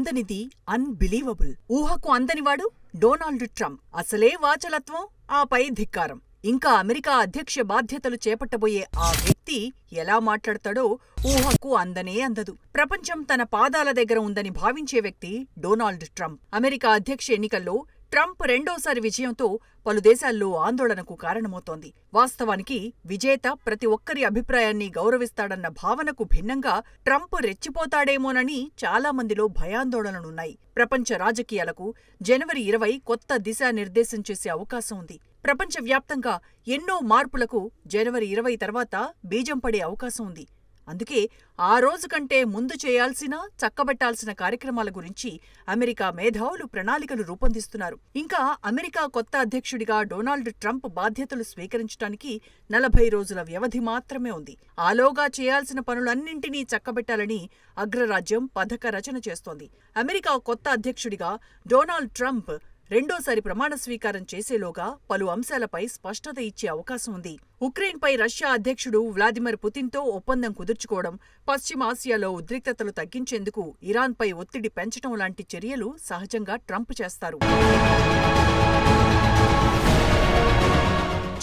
అందనిది unbelievable. ఊహకు అందనివాడు Donald Trump. అసలే వాచలత్వం, ఆపై ధిక్కారం. ఇంకా అమెరికా అధ్యక్ష బాధ్యతలు చేపట్టబోయే ఆ వ్యక్తి ఎలా మాట్లాడతాడో ఊహకు అందనే అందదు. ప్రపంచం తన పాదాల దగ్గర ఉందని భావించే వ్యక్తి డొనాల్డ్ ట్రంప్. అమెరికా అధ్యక్ష ఎన్నికల్లో ట్రంప్ రెండోసారి విజయంతో పలు దేశాల్లో ఆందోళనకు కారణమవుతోంది. వాస్తవానికి విజేత ప్రతి ఒక్కరి అభిప్రాయాన్ని గౌరవిస్తాడన్న భావనకు భిన్నంగా ట్రంప్ రెచ్చిపోతాడేమోనని చాలా మందిలో భయాందోళనలున్నాయి. ప్రపంచ రాజకీయాలకు జనవరి 20 కొత్త దిశానిర్దేశం చేసే అవకాశం ఉంది. ప్రపంచవ్యాప్తంగా ఎన్నో మార్పులకు జనవరి 20 తర్వాత బీజం పడే అవకాశం ఉంది. అందుకే ఆ రోజు కంటే ముందు చేయాల్సిన, చక్కబెట్టాల్సిన కార్యక్రమాల గురించి అమెరికా మేధావులు ప్రణాళికలు రూపొందిస్తున్నారు. ఇంకా అమెరికా కొత్త అధ్యక్షుడిగా డొనాల్డ్ ట్రంప్ బాధ్యతలు స్వీకరించడానికి 40 రోజుల వ్యవధి మాత్రమే ఉంది. ఆలోగా చేయాల్సిన పనులన్నింటినీ చక్కబెట్టాలని అగ్రరాజ్యం పథక రచన చేస్తోంది. అమెరికా కొత్త అధ్యక్షుడిగా డొనాల్డ్ ట్రంప్ రెండోసారి ప్రమాణ స్వీకారం చేసేలోగా పలు అంశాలపై స్పష్టత ఇచ్చే అవకాశం ఉంది. ఉక్రెయిన్పై రష్యా అధ్యక్షుడు వ్లాదిమిర్ పుతిన్తో ఒప్పందం కుదుర్చుకోవడం, పశ్చిమాసియాలో ఉద్రిక్తతలు తగ్గించేందుకు ఇరాన్పై ఒత్తిడి పెంచడం లాంటి చర్యలు సహజంగా ట్రంప్ చేస్తారు.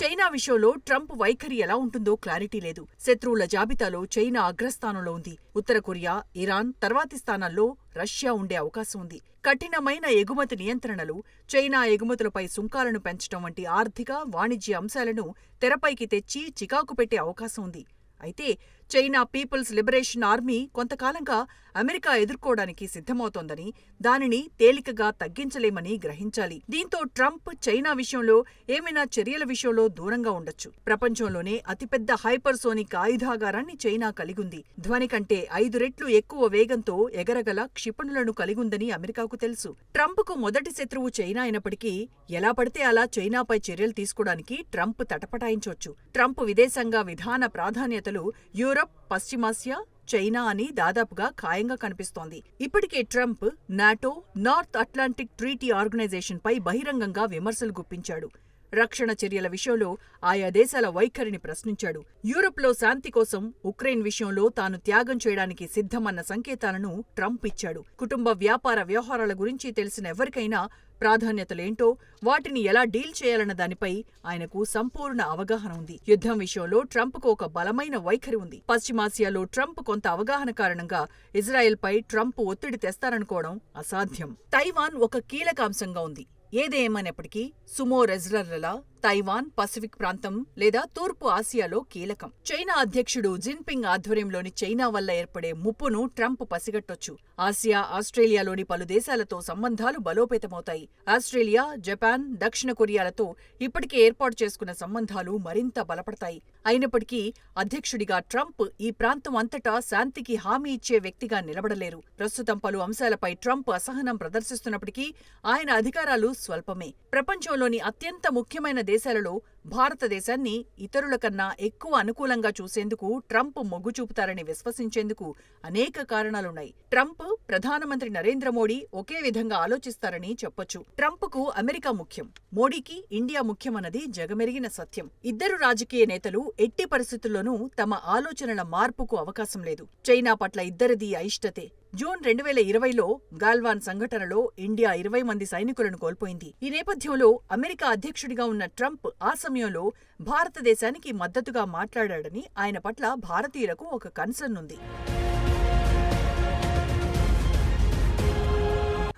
చైనా విషయంలో ట్రంప్ వైఖరి ఎలా ఉంటుందో క్లారిటీ లేదు. శత్రువుల జాబితాలో చైనా అగ్రస్థానంలో ఉంది. ఉత్తర కొరియా, ఇరాన్ తర్వాతి స్థానాల్లో రష్యా ఉండే అవకాశం ఉంది. కఠినమైన ఎగుమతి నియంత్రణలు, చైనా ఎగుమతులపై సుంకాలను పెంచడం వంటి ఆర్థిక, వాణిజ్య అంశాలను తెరపైకి తెచ్చి చికాకు పెట్టే అవకాశం ఉంది. అయితే చైనా పీపుల్స్ లిబరేషన్ ఆర్మీ కొంతకాలంగా అమెరికా ఎదుర్కోవడానికి సిద్ధమవుతోందని, దానిని తేలికగా తగ్గించలేమని గ్రహించాలి. దీంతో ట్రంప్ చైనా విషయంలో ఏమైనా చర్యల విషయంలో దూరంగా ఉండొచ్చు. ప్రపంచంలోనే అతిపెద్ద హైపర్సోనిక్ ఆయుధాగారాన్ని చైనా కలిగుంది. ధ్వని కంటే 5 రెట్లు ఎక్కువ వేగంతో ఎగరగల క్షిపణులను కలిగుందని అమెరికాకు తెలుసు. ట్రంప్కు మొదటి శత్రువు చైనా అయినప్పటికీ ఎలా పడితే అలా చైనాపై చర్యలు తీసుకోవడానికి ట్రంప్ తటపటాయించవచ్చు. ట్రంప్ విదేశాంగ విధాన ప్రాధాన్యతలు యూరప్, పశ్చిమాసియా, చైనా అని దాదాపుగా ఖాయంగా కనిపిస్తోంది. ఇప్పటికే Trump NATO, North Atlantic Treaty ఆర్గనైజేషన్పై బహిరంగంగా విమర్శలు గుప్పించాడు. రక్షణ చర్యల విషయంలో ఆయా దేశాల వైఖరిని ప్రశ్నించాడు. యూరప్లో శాంతి కోసం ఉక్రెయిన్ విషయంలో తాను త్యాగం చేయడానికి సిద్ధమన్న సంకేతాలను ట్రంప్ ఇచ్చాడు. కుటుంబ, వ్యాపార వ్యవహారాల గురించి తెలిసిన ఎవరికైనా ప్రాధాన్యతలేంటో, వాటిని ఎలా డీల్ చేయాలన్న దానిపై ఆయనకు సంపూర్ణ అవగాహన ఉంది. యుద్ధం విషయంలో ట్రంప్కు ఒక బలమైన వైఖరి ఉంది. పశ్చిమాసియాలో ట్రంప్ కొంత అవగాహన కారణంగా ఇజ్రాయెల్పై ట్రంప్ ఒత్తిడి తెస్తారనుకోవడం అసాధ్యం. తైవాన్ ఒక కీలక అంశంగా ఉంది. ఏదేమైనప్పటికీ సుమో రెజ్లర్ల తైవాన్ పసిఫిక్ ప్రాంతం లేదా తూర్పు ఆసియాలో కీలకం. చైనా అధ్యక్షుడు జిన్పింగ్ ఆధ్వర్యంలోని చైనా వల్ల ఏర్పడే ముప్పును ట్రంప్ పసిగట్టొచ్చు. ఆసియా, ఆస్ట్రేలియాలోని పలు దేశాలతో సంబంధాలు బలోపేతమవుతాయి. ఆస్ట్రేలియా, జపాన్, దక్షిణ కొరియాలతో ఇప్పటికే ఏర్పాటు చేసుకున్న సంబంధాలు మరింత బలపడతాయి. అయినప్పటికీ అధ్యక్షుడిగా ట్రంప్ ఈ ప్రాంతం అంతటా శాంతికి హామీ ఇచ్చే వ్యక్తిగా నిలబడలేరు. ప్రస్తుతం పలు అంశాలపై ట్రంప్ అసహనం ప్రదర్శిస్తున్నప్పటికీ ఆయన అధికారాలు స్వల్పమే. ప్రపంచంలోని అత్యంత ముఖ్యమైన దేశాలలో భారతదేశాన్ని ఇతరుల కన్నా ఎక్కువ అనుకూలంగా చూసేందుకు ట్రంప్ మొగ్గు చూపుతారని విశ్వసించేందుకు అనేక కారణాలున్నాయి. ట్రంప్, ప్రధానమంత్రి నరేంద్ర మోడీ ఒకే విధంగా ఆలోచిస్తారని చెప్పొచ్చు. ట్రంప్కు అమెరికా ముఖ్యం, మోడీకి ఇండియా ముఖ్యమన్నది జగమెరిగిన సత్యం. ఇద్దరు రాజకీయ నేతలు ఎట్టి పరిస్థితుల్లోనూ తమ ఆలోచనల మార్పుకు అవకాశం లేదు. చైనా పట్ల ఇద్దరిదీ అయిష్టతే. జూన్ 2020లో గాల్వాన్ సంఘటనలో ఇండియా 20 మంది సైనికులను కోల్పోయింది. ఈ నేపథ్యంలో అమెరికా అధ్యక్షుడిగా ఉన్న ట్రంప్ ఆ సమయంలో భారతదేశానికి మద్దతుగా మాట్లాడాడని ఆయన పట్ల భారతీయులకు ఒక కన్సర్న్ ఉంది.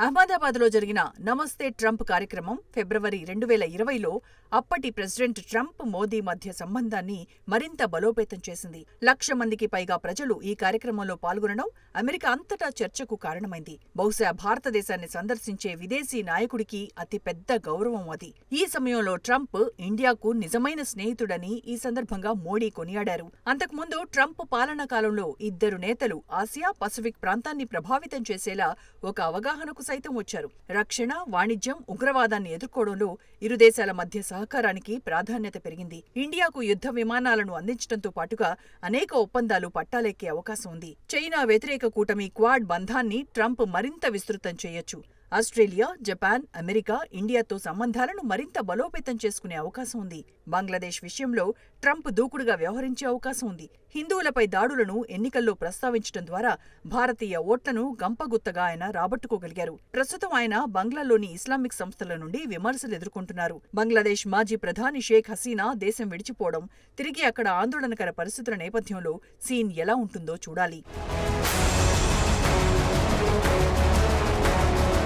అహ్మదాబాద్లో జరిగిన నమస్తే ట్రంప్ కార్యక్రమం ఫిబ్రవరి 2020లో అప్పటి ప్రెసిడెంట్ ట్రంప్, మోదీ మధ్య సంబంధాన్ని మరింత బలోపేతం చేసింది. 1,00,000 మందికి పైగా ప్రజలు ఈ కార్యక్రమంలో పాల్గొనడం అమెరికా అంతటా చర్చకు కారణమైంది. బహుశా భారతదేశాన్ని సందర్శించే విదేశీ నాయకుడికి అతిపెద్ద గౌరవం అది. ఈ సమయంలో ట్రంప్ ఇండియాకు నిజమైన స్నేహితుడని ఈ సందర్భంగా మోడీ కొనియాడారు. అంతకుముందు ట్రంప్ పాలనా కాలంలో ఇద్దరు నేతలు ఆసియా, పసిఫిక్ ప్రాంతాన్ని ప్రభావితం చేసేలా ఒక అవగాహనకు సైతం వచ్చారు. రక్షణ, వాణిజ్యం, ఉగ్రవాదాన్ని ఎదుర్కోవడంలో ఇరు దేశాల మధ్య సహకారానికి ప్రాధాన్యత పెరిగింది. ఇండియాకు యుద్ధ విమానాలను అందించడంతో పాటుగా అనేక ఒప్పందాలు పట్టాలెక్కే అవకాశం ఉంది. చైనా వ్యతిరేక కూటమి క్వాడ్ బంధాన్ని ట్రంప్ మరింత విస్తృతం చేయొచ్చు. ఆస్ట్రేలియా, జపాన్, అమెరికా, ఇండియాతో సంబంధాలను మరింత బలోపేతం చేసుకునే అవకాశం ఉంది. బంగ్లాదేశ్ విషయంలో ట్రంప్ దూకుడుగా వ్యవహరించే అవకాశం ఉంది. హిందువులపై దాడులను ఎన్నికల్లో ప్రస్తావించడం ద్వారా భారతీయ ఓట్లను గంపగుత్తగా ఆయన రాబట్టుకోగలిగారు. ప్రస్తుతం ఆయన బంగ్లాలోని ఇస్లామిక్ సంస్థల నుండి విమర్శలు ఎదుర్కొంటున్నారు. బంగ్లాదేశ్ మాజీ ప్రధాని షేక్ హసీనా దేశం విడిచిపోవడం, తిరిగి అక్కడ ఆందోళనకర పరిస్థితుల నేపథ్యంలో సీన్ ఎలా ఉంటుందో చూడాలి.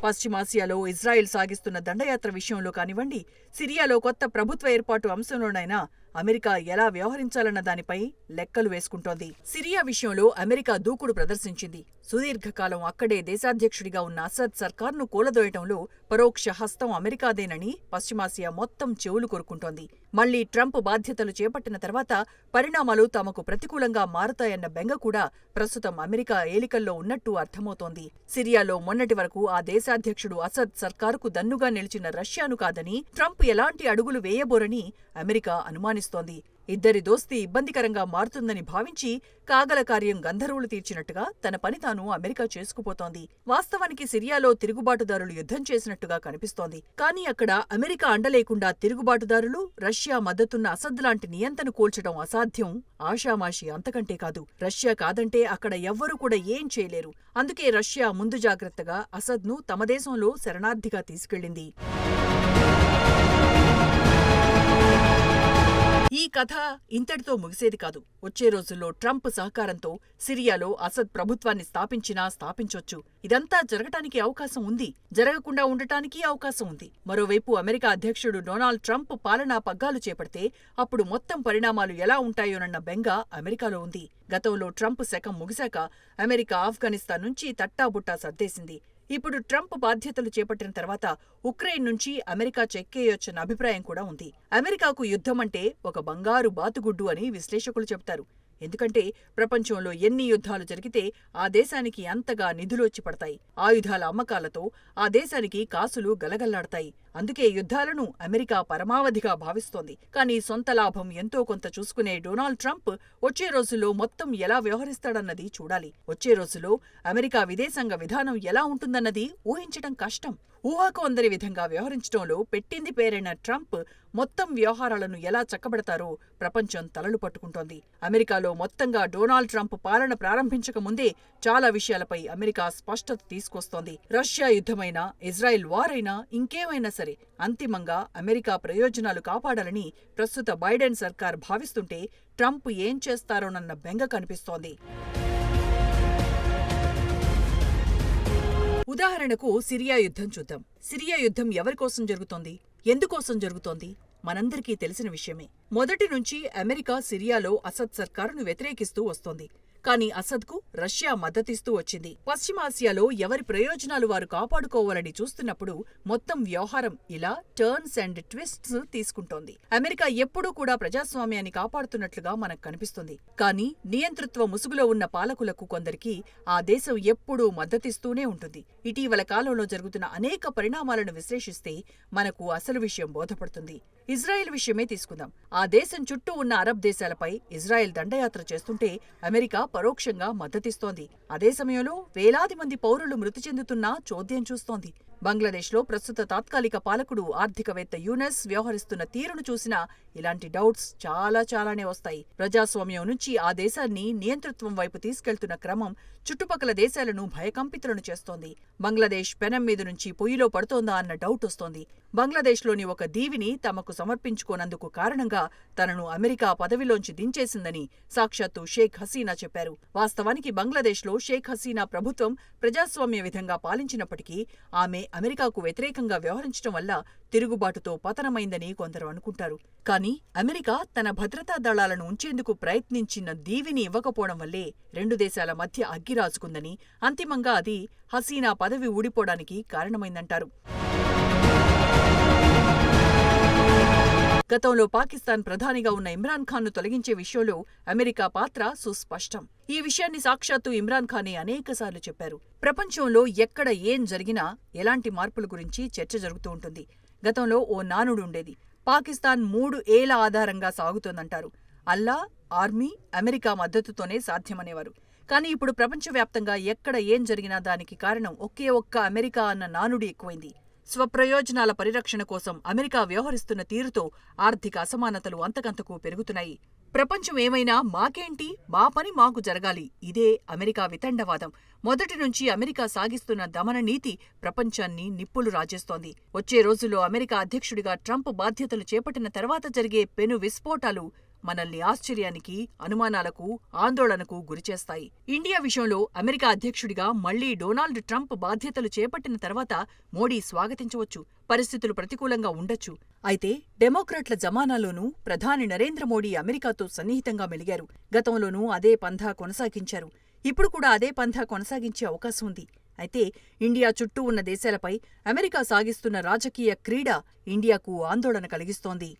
పశ్చిమాసియాలో ఇజ్రాయెల్ సాగిస్తున్న దండయాత్ర విషయంలో కానివ్వండి, సిరియాలో కొత్త ప్రభుత్వ ఏర్పాటు అంశంలోనైనా అమెరికా ఎలా వ్యవహరించాలన్న దానిపై లెక్కలు వేసుకుంటోంది. సిరియా విషయంలో అమెరికా దూకుడు ప్రదర్శించింది. సుదీర్ఘకాలం అక్కడే దేశాధ్యక్షుడిగా ఉన్న అసద్ సర్కార్ను కూలదోయటంలో పరోక్ష హస్తం అమెరికాదేనని పశ్చిమాసియా మొత్తం చెవులు కొరుకుంటోంది. మళ్లీ ట్రంప్ బాధ్యతలు చేపట్టిన తర్వాత పరిణామాలు తమకు ప్రతికూలంగా మారుతాయన్న బెంగ కూడా ప్రస్తుతం అమెరికా ఏలికల్లో ఉన్నట్టు అర్థమవుతోంది. సిరియాలో మొన్నటి వరకు ఆ దేశాధ్యక్షుడు అసద్ సర్కారుకు దన్నుగా నిలిచిన రష్యాను కాదని ట్రంప్ ఎలాంటి అడుగులు వేయబోరని అమెరికా అనుమానిస్తోంది. ఇద్దరి దోస్తీ ఇబ్బందికరంగా మారుతుందని భావించి కాగల కార్యం గంధర్వులు తీర్చినట్టుగా తన పని తాను అమెరికా చేసుకుపోతోంది. వాస్తవానికి సిరియాలో తిరుగుబాటుదారులు యుద్ధం చేసినట్టుగా కనిపిస్తోంది. కానీ అక్కడ అమెరికా అండలేకుండా తిరుగుబాటుదారులు, రష్యా మద్దతున్న అసద్ లాంటి నియంతను కూల్చడం అసాధ్యం, ఆషామాషీ అంతకంటే కాదు. రష్యా కాదంటే అక్కడ ఎవ్వరూ కూడా ఏం చేయలేరు. అందుకే రష్యా ముందు జాగ్రత్తగా అసద్ను తమ దేశంలో శరణార్థిగా తీసుకెళ్లింది. ఈ కథ ఇంతటితో ముగిసేది కాదు. వచ్చే రోజుల్లో ట్రంప్ సహకారంతో సిరియాలో అసద్ ప్రభుత్వాన్ని స్థాపించినా స్థాపించొచ్చు. ఇదంతా జరగటానికి అవకాశం ఉంది, జరగకుండా ఉండటానికి అవకాశం ఉంది. మరోవైపు అమెరికా అధ్యక్షుడు డొనాల్డ్ ట్రంప్ పాలనా పగ్గాలు చేపడితే అప్పుడు మొత్తం పరిణామాలు ఎలా ఉంటాయోనన్న బెంగ అమెరికాలో ఉంది. గతంలో ట్రంప్ శకం ముగిశాక అమెరికా ఆఫ్ఘనిస్తాన్ నుంచి తట్టాబుట్టా సర్దేసింది. ఇప్పుడు ట్రంప్ బాధ్యతలు చేపట్టిన తర్వాత ఉక్రెయిన్ నుంచి అమెరికా చెక్కేయొచ్చన్న అభిప్రాయం కూడా ఉంది. అమెరికాకు యుద్ధమంటే ఒక బంగారు బాతుగుడ్డు అని విశ్లేషకులు చెబుతారు. ఎందుకంటే ప్రపంచంలో ఎన్ని యుద్ధాలు జరిగితే ఆ దేశానికి అంతగా నిధులొచ్చి పడతాయి. ఆయుధాల అమ్మకాలతో ఆ దేశానికి కాసులు గలగల్లాడతాయి. అందుకే యుద్ధాలను అమెరికా పరమావధిగా భావిస్తోంది. కానీ సొంత లాభం ఎంతో కొంత చూసుకునే డొనాల్డ్ ట్రంప్ వచ్చే రోజుల్లో మొత్తం ఎలా వ్యవహరిస్తాడన్నది చూడాలి. వచ్చే రోజుల్లో అమెరికా విదేశాంగ విధానం ఎలా ఉంటుందన్నది ఊహించటం కష్టం. ఊహకు అందరి విధంగా వ్యవహరించడంలో పెట్టింది పేరైన ట్రంప్ మొత్తం వ్యవహారాలను ఎలా చక్కబెడతారో ప్రపంచం తలలు పట్టుకుంటోంది. అమెరికాలో మొత్తంగా డొనాల్డ్ ట్రంప్ పాలన ప్రారంభించక ముందే చాలా విషయాలపై అమెరికా స్పష్టత తీసుకొస్తోంది. రష్యా యుద్ధమైనా, ఇజ్రాయెల్ వార్ అయినా, ఇంకేమైనా సరే అంతిమంగా అమెరికా ప్రయోజనాలు కాపాడాలని ప్రస్తుత బైడెన్ సర్కార్ భావిస్తుంటే ట్రంప్ ఏం చేస్తారోనన్న బెంగ కనిపిస్తోంది. ఉదాహరణకు సిరియా యుద్ధం చూద్దాం. సిరియా యుద్ధం ఎవరికోసం జరుగుతోంది, ఎందుకోసం జరుగుతోంది మనందరికీ తెలిసిన విషయమే. మొదటి నుంచి అమెరికా సిరియాలో అసద్ సర్కారును వ్యతిరేకిస్తూ వస్తోంది. కానీ అసద్కు రష్యా మద్దతిస్తూ వచ్చింది. పశ్చిమాసియాలో ఎవరి ప్రయోజనాలు వారు కాపాడుకోవాలని చూస్తున్నప్పుడు మొత్తం వ్యవహారం ఇలా టర్న్స్ అండ్ ట్విస్ట్స్ తీసుకుంటోంది. అమెరికా ఎప్పుడూ కూడా ప్రజాస్వామ్యాన్ని కాపాడుతున్నట్లుగా మనకు కనిపిస్తుంది. కానీ నియంతృత్వ ముసుగులో ఉన్న పాలకులకు కొందరికి ఆ దేశం ఎప్పుడూ మద్దతిస్తూనే ఉంటుంది. ఇటీవల కాలంలో జరుగుతున్న అనేక పరిణామాలను విశ్లేషిస్తే మనకు అసలు విషయం బోధపడుతుంది. ఇజ్రాయెల్ విషయమే తీసుకుందాం. ఆ దేశం చుట్టూ ఉన్న అరబ్ దేశాలపై ఇజ్రాయెల్ దండయాత్ర చేస్తుంటే అమెరికా పరోక్షంగా మద్దతిస్తోంది. అదే సమయంలో వేలాది మంది పౌరులు మృతి చెందుతున్నా చోద్యం చూస్తోంది. బంగ్లాదేశ్లో ప్రస్తుత తాత్కాలిక పాలకుడు ఆర్థికవేత్త యూనస్ వ్యవహరిస్తున్న తీరును చూసినా ఇలాంటి డౌట్స్ చాలానే వస్తాయి. ప్రజాస్వామ్యం నుంచి ఆ దేశాన్ని నియంతృత్వం వైపు తీసుకెళ్తున్న క్రమం చుట్టుపక్కల దేశాలను భయకంపితులను చేస్తోంది. బంగ్లాదేశ్ పెనం మీద నుంచి పొయ్యిలో పడుతోందా అన్న డౌట్ వస్తోంది. బంగ్లాదేశ్లోని ఒక దీవిని తమకు సమర్పించుకోనందుకు కారణంగా తనను అమెరికా పదవిలోంచి దించేసిందని సాక్షాత్తు షేక్ హసీనా చెప్పారు. వాస్తవానికి బంగ్లాదేశ్లో షేక్ హసీనా ప్రభుత్వం ప్రజాస్వామ్య విధంగా పాలించినప్పటికీ ఆమె అమెరికాకు వ్యతిరేకంగా వ్యవహరించడం వల్ల తిరుగుబాటుతో పతనమైందని కొందరు అనుకుంటారు. కానీ అమెరికా తన భద్రతా దళాలను ఉంచేందుకు ప్రయత్నించిన దీవిని ఇవ్వకపోవడం వల్లే రెండు దేశాల మధ్య అగ్గిరాజుకుందని, అంతిమంగా అది హసీనా పదవి ఊడిపోవడానికి కారణమైందంటారు. గతంలో పాకిస్తాన్ ప్రధానిగా ఉన్న ఇమ్రాన్ ఖాన్ను తొలగించే విషయంలో అమెరికా పాత్ర సుస్పష్టం. ఈ విషయాన్ని సాక్షాత్తు ఇమ్రాన్ ఖానే అనేకసార్లు చెప్పారు. ప్రపంచంలో ఎక్కడ ఏం జరిగినా ఎలాంటి మార్పుల గురించి చర్చ జరుగుతూ ఉంటుంది. గతంలో ఓ నానుడు ఉండేది. పాకిస్తాన్ 3 ఏళ్ల ఆధారంగా సాగుతోందంటారు. అల్లా, ఆర్మీ, అమెరికా మద్దతుతోనే సాధ్యమనేవారు. కానీ ఇప్పుడు ప్రపంచవ్యాప్తంగా ఎక్కడ ఏం జరిగినా దానికి కారణం ఒకే ఒక్క అమెరికా అన్న నానుడి ఎక్కువైంది. స్వప్రయోజనాల పరిరక్షణ కోసం అమెరికా వ్యవహరిస్తున్న తీరుతో ఆర్థిక అసమానతలు అంతకంతకు పెరుగుతున్నాయి. ప్రపంచం ఏమైనా మాకేంటి, మా పని మాకు జరగాలి, ఇదే అమెరికా వితండవాదం. మొదటి నుంచి అమెరికా సాగిస్తున్న దమన నీతి ప్రపంచాన్ని నిప్పులు రాజేస్తోంది. వచ్చే రోజుల్లో అమెరికా అధ్యక్షుడిగా ట్రంప్ బాధ్యతలు చేపట్టిన తర్వాత జరిగే పెను విస్ఫోటాలు మనల్ని ఆశ్చర్యానికి, అనుమానాలకు, ఆందోళనకు గురిచేస్తాయి. ఇండియా విషయంలో అమెరికా అధ్యక్షుడిగా మళ్లీ డొనాల్డ్ ట్రంప్ బాధ్యతలు చేపట్టిన తర్వాత మోడీ స్వాగతించవచ్చు, పరిస్థితులు ప్రతికూలంగా ఉండొచ్చు. అయితే డెమోక్రాట్ల జమానాలోనూ ప్రధాని నరేంద్ర మోడీ అమెరికాతో సన్నిహితంగా మెలిగారు. గతంలోనూ అదే పంథా కొనసాగించారు. ఇప్పుడు కూడా అదే పంథా కొనసాగించే అవకాశం ఉంది. అయితే ఇండియా చుట్టూ ఉన్న దేశాలపై అమెరికా సాగిస్తున్న రాజకీయ క్రీడ ఇండియాకు ఆందోళన కలిగిస్తోంది.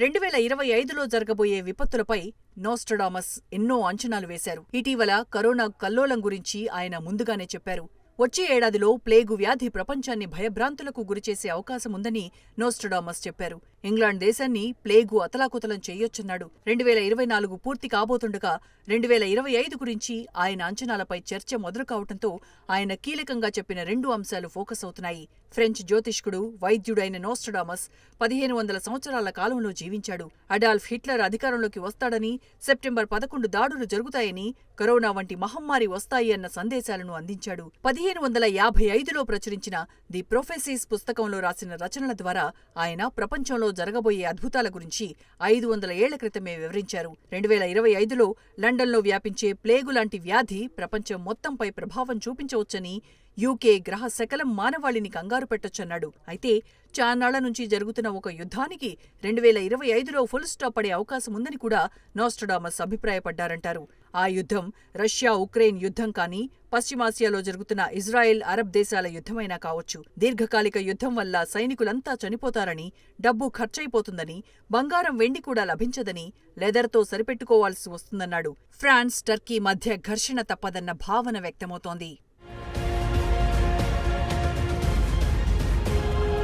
2025లో జరగబోయే విపత్తులపై నోస్ట్రడామస్ ఎన్నో అంచనాలు వేశారు. ఇటీవల కరోనా కల్లోలం గురించి ఆయన ముందుగానే చెప్పారు. వచ్చే ఏడాదిలో ప్లేగు వ్యాధి ప్రపంచాన్ని భయభ్రాంతులకు గురిచేసే అవకాశముందని నోస్ట్రడామస్ చెప్పారు. ఇంగ్లాండ్ దేశాన్ని ప్లేగు అతలాకుతలం చేయొచ్చన్నాడు. 2024 పూర్తి కాబోతుండగా 2025 గురించి ఆయన అంచనాలపై చర్చ మొదలు కావటంతో ఆయన కీలకంగా చెప్పిన 2 అంశాలు ఫోకస్ అవుతున్నాయి. ఫ్రెంచ్ జ్యోతిష్కుడు, వైద్యుడైన నోస్ట్రడామస్ 1500 సంవత్సరాల కాలంలో జీవించాడు. అడాల్ఫ్ హిట్లర్ అధికారంలోకి వస్తాడని, సెప్టెంబర్ 11 దాడులు జరుగుతాయని, కరోనా వంటి మహమ్మారి వస్తాయి అన్న సందేశాలను అందించాడు. 1555లో ప్రచురించిన ది ప్రొఫెసీస్ పుస్తకంలో రాసిన రచనల ద్వారా ఆయన ప్రపంచంలో జరగబోయే అద్భుతాల గురించి 500 ఏళ్ల క్రితమే వివరించారు. 2025లో లండన్లో వ్యాపించే ప్లేగు లాంటి వ్యాధి ప్రపంచం మొత్తంపై ప్రభావం చూపించవచ్చని, యూకే గ్రహ శకలం మానవాళిని కంగారు పెట్టొచ్చన్నాడు. అయితే చాన్నాళ్ల నుంచి జరుగుతున్న ఒక యుద్ధానికి 2025లో ఫుల్ స్టాప్ పడే అవకాశముందని కూడా నోస్ట్రడామస్ అభిప్రాయపడ్డారంటారు. ఆ యుద్ధం రష్యా ఉక్రెయిన్ యుద్ధం కానీ, పశ్చిమాసియాలో జరుగుతున్న ఇజ్రాయెల్ అరబ్ దేశాల యుద్ధమైనా కావచ్చు. దీర్ఘకాలిక యుద్ధం వల్ల సైనికులంతా చనిపోతారని, డబ్బు ఖర్చయిపోతుందని, బంగారం వెండి కూడా లభించదని, లెదర్తో సరిపెట్టుకోవాల్సి వస్తుందన్నాడు. ఫ్రాన్స్, టర్కీ మధ్య ఘర్షణ తప్పదన్న భావన వ్యక్తమవుతోంది.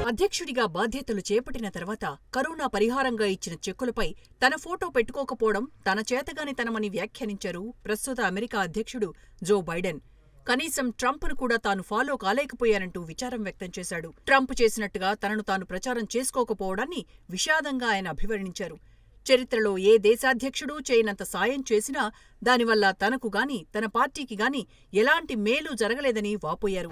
అధ్యక్షుడిగా బాధ్యతలు చేపట్టిన తర్వాత కరోనా పరిహారంగా ఇచ్చిన చెక్కులపై తన ఫోటో పెట్టుకోకపోవడం తన చేతగానితనమని వ్యాఖ్యానించారు ప్రస్తుత అమెరికా అధ్యక్షుడు జో బైడెన్. కనీసం ట్రంప్ను కూడా తాను ఫాలో కాలేకపోయానంటూ విచారం వ్యక్తం చేశాడు. ట్రంప్ చేసినట్టుగా తనను తాను ప్రచారం చేసుకోకపోవడాన్ని విషాదంగా ఆయన అభివర్ణించారు. చరిత్రలో ఏ దేశాధ్యక్షుడూ చేయనంత సాయం చేసినా దానివల్ల తనకు గాని, తన పార్టీకి గాని ఎలాంటి మేలు జరగలేదని వాపోయారు.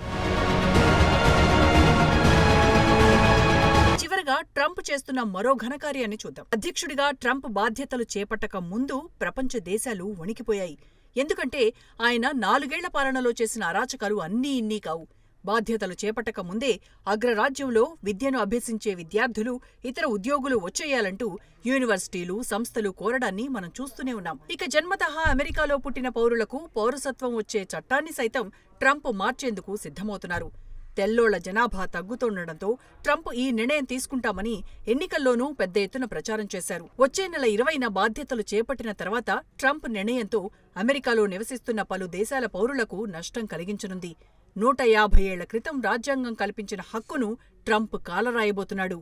చివరగా ట్రంప్ చేస్తున్న మరో ఘనకార్యాన్ని చూద్దాం. అధ్యక్షుడిగా ట్రంప్ బాధ్యతలు చేపట్టక ముందు ప్రపంచ దేశాలు వణికిపోయాయి. ఎందుకంటే ఆయన 4 ఏళ్ల పాలనలో చేసిన అరాచకాలు అన్నీ ఇన్నీ కావు. బాధ్యతలు చేపట్టక ముందే అగ్రరాజ్యంలో విద్యను అభ్యసించే విద్యార్థులు, ఇతర ఉద్యోగులు వచ్చేయాలంటూ యూనివర్సిటీలు, సంస్థలు కోరడాన్ని మనం చూస్తూనే ఉన్నాం. ఇక జన్మతః అమెరికాలో పుట్టిన పౌరులకు పౌరసత్వం వచ్చే చట్టాన్ని సైతం ట్రంప్ మార్చేందుకు సిద్ధమవుతున్నారు. తెల్లోళ్ల జనాభా తగ్గుతుండటంతో ట్రంప్ ఈ నిర్ణయం తీసుకుంటామని ఎన్నికల్లోనూ పెద్ద ఎత్తున ప్రచారం చేశారు. వచ్చే నెల 20న బాధ్యతలు చేపట్టిన తర్వాత ట్రంప్ నిర్ణయంతో అమెరికాలో నివసిస్తున్న పలు దేశాల పౌరులకు నష్టం కలిగించనుంది. 150 ఏళ్ల క్రితం రాజ్యాంగం కల్పించిన హక్కును ట్రంప్ కాలరాయబోతున్నాడు.